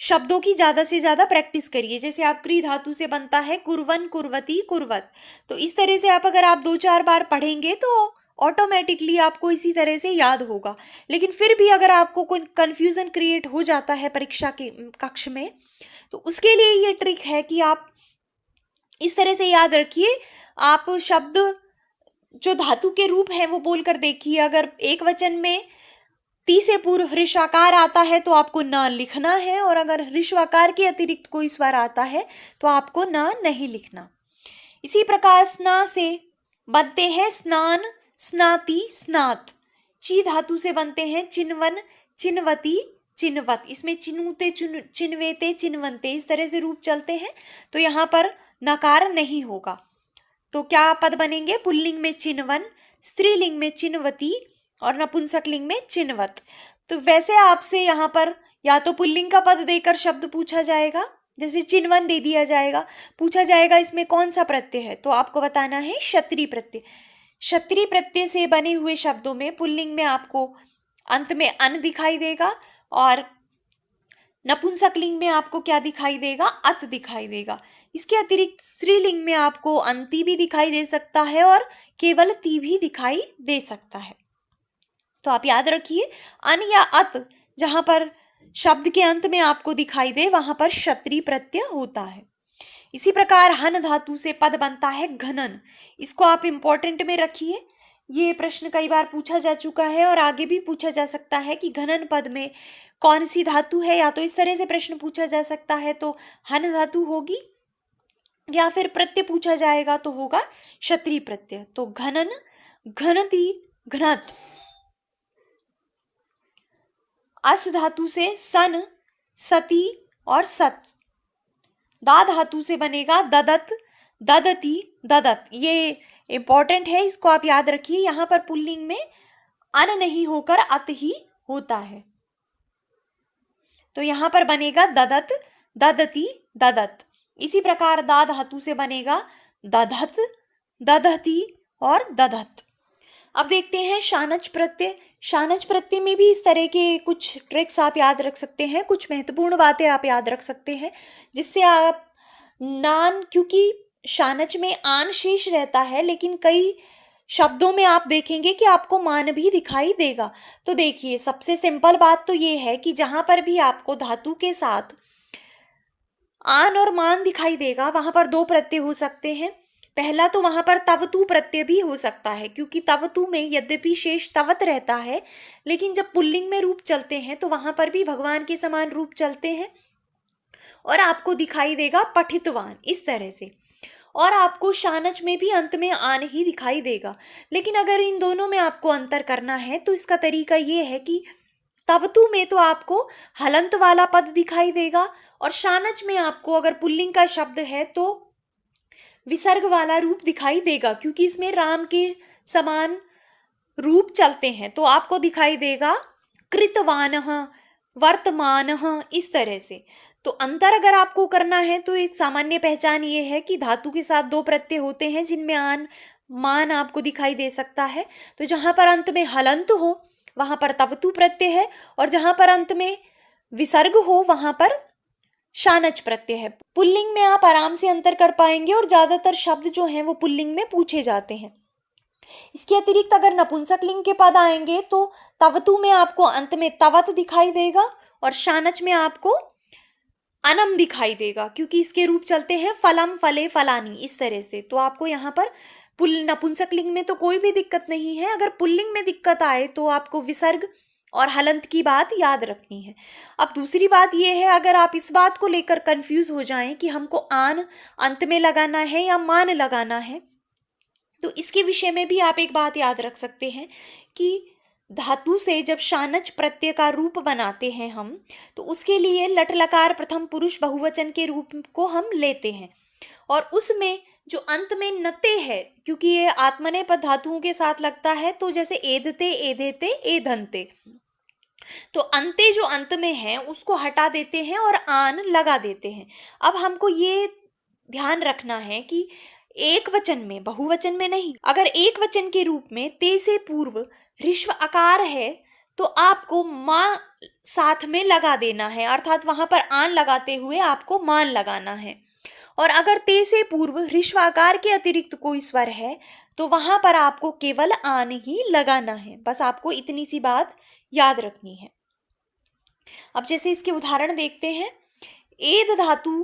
शब्दों की ज्यादा से ज्यादा प्रैक्टिस करिए। जैसे आप क्री धातु से बनता है कुर्वन कुर्वती कुर्वत, तो इस तरह से आप अगर आप 2-4 बार पढ़ेंगे तो ऑटोमेटिकली आपको इसी तरह से याद होगा। लेकिन फिर भी अगर आपको कोई कंफ्यूजन क्रिएट हो जाता है परीक्षा के कक्ष में तो उसके लिए ये ट्रिक है कि आप इस तरह से याद रखिए, आप शब्द जो धातु के रूप है वो बोलकर देखिए। अगर एक वचन में ती से पूर्व ह्रस्वकार आता है तो आपको न लिखना है और अगर ह्रस्वकार के अतिरिक्त कोई स्वर आता है तो आपको न नहीं लिखना। इसी प्रकार स्ना से बनते हैं स्नान, स्नाति, स्नात। ची धातु से बनते हैं चिन्वन, चिन्वती, चिन्वत। इसमें चिनुते, चिन्वेते, चिन्वंते इस तरह से रूप चलते हैं तो यहाँ पर नकार नहीं होगा। तो क्या पद बनेंगे? पुल्लिंग में चिन्वन, स्त्रीलिंग में चिन्वती और नपुंसक लिंग में चिन्वत। तो वैसे आपसे यहाँ पर या तो पुल्लिंग का पद देकर शब्द पूछा जाएगा, जैसे चिन्वन दे दिया जाएगा, पूछा जाएगा इसमें कौन सा प्रत्यय है, तो आपको बताना है क्षत्रि प्रत्यय। क्षत्रि प्रत्यय से बने हुए शब्दों में पुल्लिंग में आपको अंत में अन दिखाई देगा और नपुंसक लिंग में आपको क्या दिखाई देगा? अत दिखाई देगा। इसके अतिरिक्त स्त्रीलिंग में आपको अंति भी दिखाई दे सकता है और केवल ती भी दिखाई दे सकता है। तो आप याद रखिए अन या अत जहां पर शब्द के अंत में आपको दिखाई दे वहां पर क्षत्रि प्रत्यय होता है। इसी प्रकार हन धातु से पद बनता है घनन। इसको आप इंपॉर्टेंट में रखिए, ये प्रश्न कई बार पूछा जा चुका है और आगे भी पूछा जा सकता है कि घनन पद में कौन सी धातु है। या तो इस तरह से प्रश्न पूछा जा सकता है तो हन धातु होगी, या फिर प्रत्यय पूछा जाएगा तो होगा क्षत्रि प्रत्यय। तो घनन, घनति, घनत। अस धातु से सन, सती और सत। दा धातु से बनेगा ददत, ददती, ददत। ये इंपॉर्टेंट है, इसको आप याद रखिए। यहां पर पुल्लिंग में अन नहीं होकर अत ही होता है, तो यहां पर बनेगा ददत, ददती, ददत। इसी प्रकार दा धातु से बनेगा दधत, दधती और दधत। अब देखते हैं शानच प्रत्यय। शानच प्रत्यय में भी इस तरह के कुछ ट्रिक्स आप याद रख सकते हैं, कुछ महत्वपूर्ण बातें आप याद रख सकते हैं जिससे आप नान, क्योंकि शानच में आन शेष रहता है लेकिन कई शब्दों में आप देखेंगे कि आपको मान भी दिखाई देगा। तो देखिए सबसे सिंपल बात तो ये है कि जहां पर भी आपको धातु के साथ आन और मान दिखाई देगा वहां पर 2 प्रत्यय हो सकते हैं। पहला तो वहां पर तवतु प्रत्यय भी हो सकता है, क्योंकि तवतु में यद्यपि शेष तवत रहता है लेकिन जब पुल्लिंग में रूप चलते हैं तो वहां पर भी भगवान के समान रूप चलते हैं और आपको दिखाई देगा पठितवान इस तरह से। और आपको शानच में भी अंत में आन ही दिखाई देगा। लेकिन अगर इन दोनों में आपको अंतर करना है तो इसका तरीका ये है कि तवतु में तो आपको हलंत वाला पद दिखाई देगा और शानच में आपको अगर पुल्लिंग का शब्द है तो विसर्ग वाला रूप दिखाई देगा, क्योंकि इसमें राम के समान रूप चलते हैं। तो आपको दिखाई देगा कृतवानः, वर्तमानः, इस तरह से। तो अंतर अगर आपको करना है तो एक सामान्य पहचान ये है कि धातु के साथ दो प्रत्यय होते हैं जिनमें आन मान आपको दिखाई दे सकता है। तो जहां पर अंत में हलंत हो वहां पर तवतु प्रत्यय है, और जहां पर अंत में विसर्ग हो वहां पर शानच प्रत्यय है। पुल्लिंग में आप आराम से अंतर कर पाएंगे और ज्यादातर शब्द जो हैं वो पुल्लिंग में पूछे जाते हैं। इसके अतिरिक्त अगर नपुंसक लिंग के पद आएंगे तो तवतु में आपको अंत में तवत दिखाई देगा और शानच में आपको अनम दिखाई देगा, क्योंकि इसके रूप चलते हैं फलम, फले, फलानी, इस तरह से। तो आपको यहाँ पर नपुंसक लिंग में तो कोई भी दिक्कत नहीं है। अगर पुल्लिंग में दिक्कत आए तो आपको विसर्ग और हलंत की बात याद रखनी है। अब दूसरी बात यह है, अगर आप इस बात को लेकर कंफ्यूज हो जाएं कि हमको आन अंत में लगाना है या मान लगाना है, तो इसके विषय में भी आप एक बात याद रख सकते हैं कि धातु से जब शानच प्रत्यय का रूप बनाते हैं हम, तो उसके लिए लट लकार प्रथम पुरुष बहुवचन के रूप को हम लेते हैं, और उसमें जो अंत में नते है, क्योंकि ये आत्मनेपद धातुओं के साथ लगता है, तो जैसे एदते, एदेते, एधंते, तो अंते जो अंत में है उसको हटा देते हैं और आन लगा देते हैं। अब हमको ये ध्यान रखना है कि एक वचन में, बहुवचन में नहीं। अगर एक वचन के रूप में ते से पूर्व ऋश्व आकार है तो आपको मां साथ में लगा देना है, अर्थात वहां पर आन लगाते हुए आपको मान लगाना है। और अगर ते से पूर्व ऋश्व आकार के अतिरिक्त कोई स्वर है तो वहां पर आपको केवल आन ही लगाना है। बस आपको इतनी सी बात याद रखनी है। अब जैसे इसके उदाहरण देखते हैं। एद धातु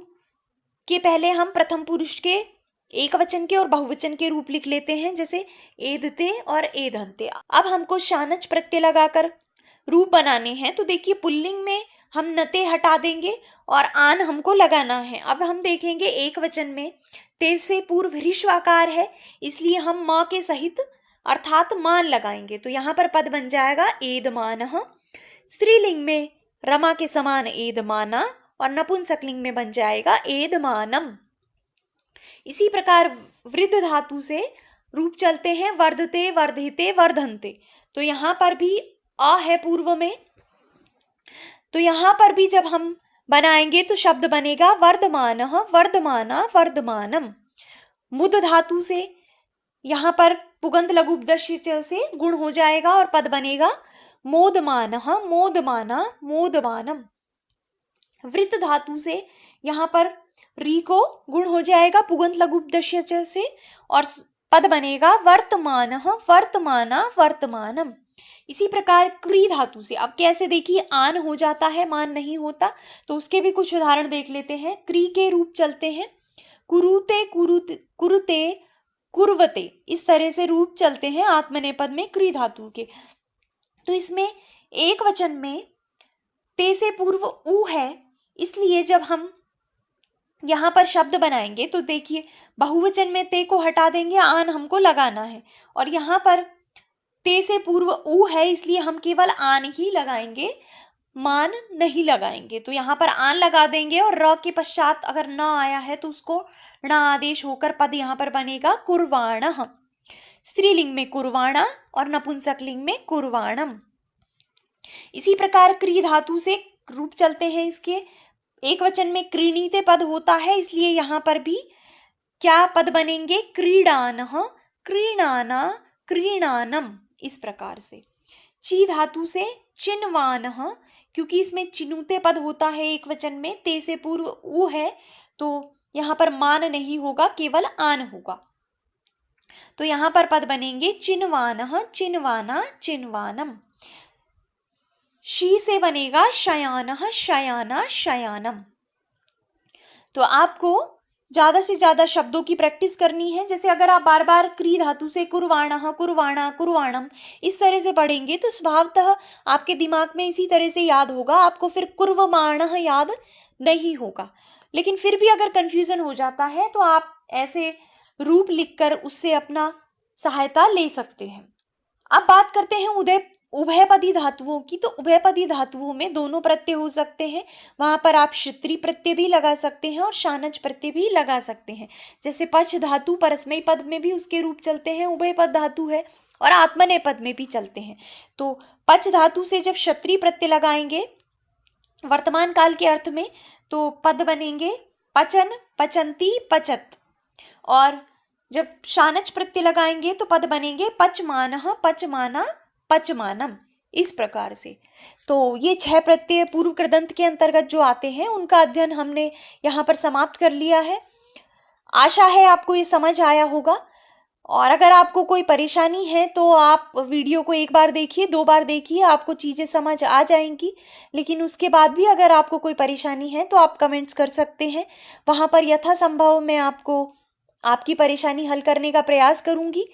के पहले हम प्रथम पुरुष के एक वचन के और बहुवचन के रूप लिख लेते हैं, जैसे एदते और एधंते। अब हमको शानच प्रत्यय लगाकर रूप बनाने हैं। तो देखिए, पुल्लिंग में हम नते हटा देंगे और आन हमको लगाना है। अब हम देखेंगे एक वचन में ते से पूर्व ऋश्व आकार है, इसलिए हम मां के सहित अर्थात मान लगाएंगे। तो यहाँ पर पद बन जाएगा एदमानः। स्त्रीलिंग में रमा के समान एदमाना, और नपुंसकलिंग में बन जाएगा एदमानम। इसी प्रकार वृद्ध धातु से रूप चलते हैं वर्धते, वर्धिते, वर्धन्ते। तो यहां पर भी आ है पूर्व में, तो यहां पर भी जब हम बनाएंगे तो शब्द बनेगा वर्धमानः, वर्धमाना, वर्धमानम। मुद धातु से यहां पर पुगंत लघु उपदेश्य च से गुण हो जाएगा और पद बनेगा मोदमानः, मोदमाना, मोदमानम। वृत्त धातु से यहां पर री को गुण हो जाएगा पुगंत लघु उपदेश्य च से, और पद बनेगा वर्तमानः, वर्तमाना, वर्तमानम। इसी प्रकार क्री धातु से, अब कैसे देखिए आन हो जाता है, मान नहीं होता, तो उसके भी कुछ उदाहरण देख लेते हैं। क्री के रूप चलते हैं कुरुते, कुरुते, कुरुते, कुर्वते, इस तरह से रूप चलते हैं आत्मनेपद में क्री धातु के। तो इसमें एक वचन में ते से पूर्व उ है, इसलिए जब हम यहां पर शब्द बनाएंगे तो देखिए बहुवचन में ते को हटा देंगे, आन हमको लगाना है, और यहां पर ते से पूर्व उ है, इसलिए हम केवल आन ही लगाएंगे, मान नहीं लगाएंगे। तो यहां पर आन लगा देंगे और र के पश्चात अगर न आया है तो उसको ण आदेश होकर पद यहां पर बनेगा कुर्वाणः। स्त्रीलिंग में कुर्वाणा और नपुंसकलिंग में कुर्वाणम। इसी प्रकार क्री धातु से रूप चलते हैं इसके। एक वचन में क्रीणीते पद होता है, इसलिए यहां पर भी क्या पद बनेंगे क्रीडानः, क्रीणाना, क्रीणानम, इस प्रकार से। ची धातु से चिन्वानः, क्योंकि इसमें चिनुते पद होता है एक वचन में, ते से पूर्व उ है, तो यहां पर मान नहीं होगा, केवल आन होगा। तो यहां पर पद बनेंगे चिन्वानः, चिन्वाना, चिन्वानम। शी से बनेगा शयानः, शयाना, शयानम। तो आपको ज्यादा से ज्यादा शब्दों की प्रैक्टिस करनी है। जैसे अगर आप बार बार क्री धातु से कुर्वाणः, कुर्वाणा, कुर्वाणम इस तरह से पढ़ेंगे तो स्वभावतः आपके दिमाग में इसी तरह से याद होगा, आपको फिर कुर्वमाणः याद नहीं होगा। लेकिन फिर भी अगर कंफ्यूजन हो जाता है तो आप ऐसे रूप लिखकर उससे अपना सहायता ले सकते हैं। अब बात करते हैं उदय उभयपदी धातुओं की, तो उभयपदी धातुओं में दोनों प्रत्यय हो सकते हैं। वहां पर आप शित्री प्रत्यय भी लगा सकते हैं और शानच प्रत्यय भी लगा सकते हैं। जैसे पच धातु परस्मयी पद में भी उसके रूप चलते हैं, उभयपद धातु है, और आत्मनेय पद में भी चलते हैं। तो पच धातु से जब क्षत्रिय प्रत्यय लगाएंगे वर्तमान काल के अर्थ में, तो पद बनेंगे पचन, पचंती, पचत। और जब शानच प्रत्यय लगाएंगे तो पद बनेंगे पचमानः, पचमाना, पचमानम। इस प्रकार से तो ये 6 प्रत्यय पूर्व कृदंत के अंतर्गत जो आते हैं उनका अध्ययन हमने यहाँ पर समाप्त कर लिया है। आशा है आपको ये समझ आया होगा। और अगर आपको कोई परेशानी है तो आप वीडियो को एक बार देखिए, 2 बार देखिए, आपको चीज़ें समझ आ जाएंगी। लेकिन उसके बाद भी अगर आपको कोई परेशानी है तो आप कमेंट्स कर सकते हैं। वहाँ पर यथासंभव मैं आपको आपकी परेशानी हल करने का प्रयास करूँगी।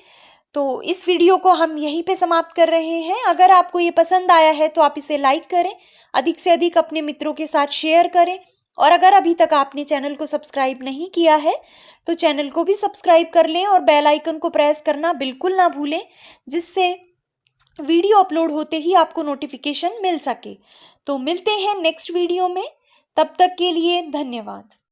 तो इस वीडियो को हम यहीं पे समाप्त कर रहे हैं। अगर आपको ये पसंद आया है तो आप इसे लाइक करें, अधिक से अधिक अपने मित्रों के साथ शेयर करें, और अगर अभी तक आपने चैनल को सब्सक्राइब नहीं किया है तो चैनल को भी सब्सक्राइब कर लें और बेल आइकन को प्रेस करना बिल्कुल ना भूलें, जिससे वीडियो अपलोड होते ही आपको नोटिफिकेशन मिल सके। तो मिलते हैं नेक्स्ट वीडियो में, तब तक के लिए धन्यवाद।